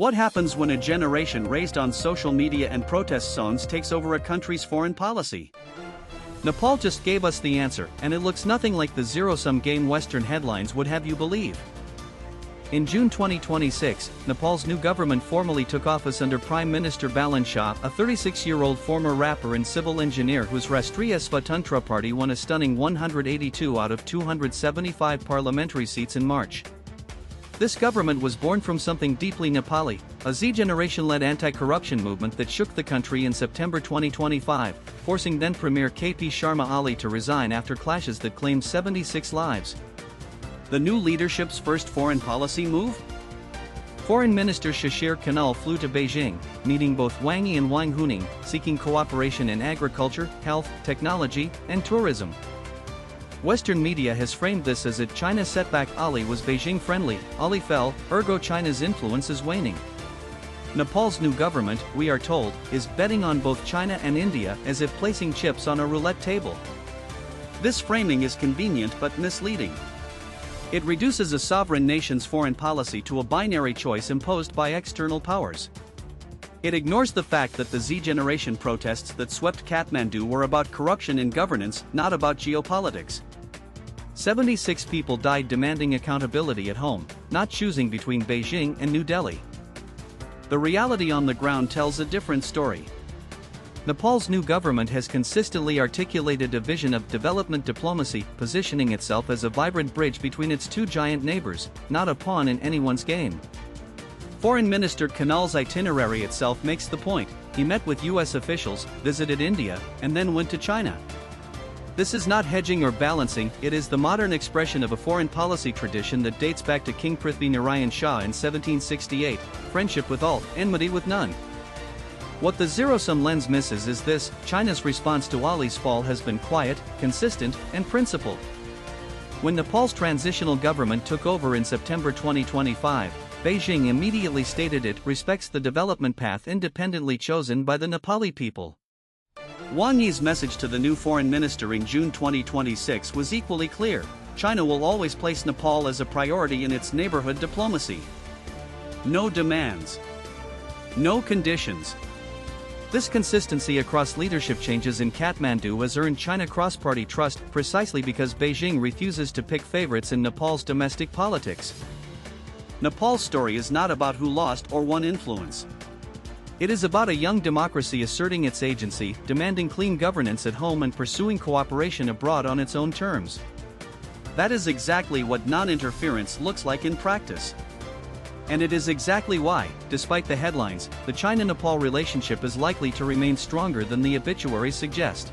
What happens when a generation raised on social media and protest songs takes over a country's foreign policy? Nepal just gave us the answer, and it looks nothing like the zero-sum game Western headlines would have you believe. In June 2026, Nepal's new government formally took office under Prime Minister Balan Shah, a 36-year-old former rapper and civil engineer whose Rashtriya Svatantra Party won a stunning 182 out of 275 parliamentary seats in March. This government was born from something deeply Nepali, a Z-generation-led anti-corruption movement that shook the country in September 2025, forcing then-Premier KP Sharma Ali to resign after clashes that claimed 76 lives. The new leadership's first foreign policy move? Foreign Minister Shishir Kanal flew to Beijing, meeting both Wang Yi and Wang Huning, seeking cooperation in agriculture, health, technology, and tourism. Western media has framed this as if China setback Ali was Beijing-friendly, Ali fell, ergo China's influence is waning. Nepal's new government, we are told, is betting on both China and India as if placing chips on a roulette table. This framing is convenient but misleading. It reduces a sovereign nation's foreign policy to a binary choice imposed by external powers. It ignores the fact that the Z-generation protests that swept Kathmandu were about corruption in governance, not about geopolitics. 76 people died demanding accountability at home, not choosing between Beijing and New Delhi. The reality on the ground tells a different story. Nepal's new government has consistently articulated a vision of development diplomacy, positioning itself as a vibrant bridge between its two giant neighbors, not a pawn in anyone's game. Foreign Minister Kanal's itinerary itself makes the point. He met with US officials, visited India, and then went to China. This is not hedging or balancing, it is the modern expression of a foreign policy tradition that dates back to King Prithvi Narayan Shah in 1768, friendship with all, enmity with none. What the zero-sum lens misses is this: China's response to Ali's fall has been quiet, consistent, and principled. When Nepal's transitional government took over in September 2025, Beijing immediately stated it respects the development path independently chosen by the Nepali people. Wang Yi's message to the new foreign minister in June 2026 was equally clear: China will always place Nepal as a priority in its neighborhood diplomacy. No demands. No conditions. This consistency across leadership changes in Kathmandu has earned China cross-party trust precisely because Beijing refuses to pick favorites in Nepal's domestic politics. Nepal's story is not about who lost or won influence. It is about a young democracy asserting its agency, demanding clean governance at home and pursuing cooperation abroad on its own terms. That is exactly what non-interference looks like in practice. And it is exactly why, despite the headlines, the China-Nepal relationship is likely to remain stronger than the obituaries suggest.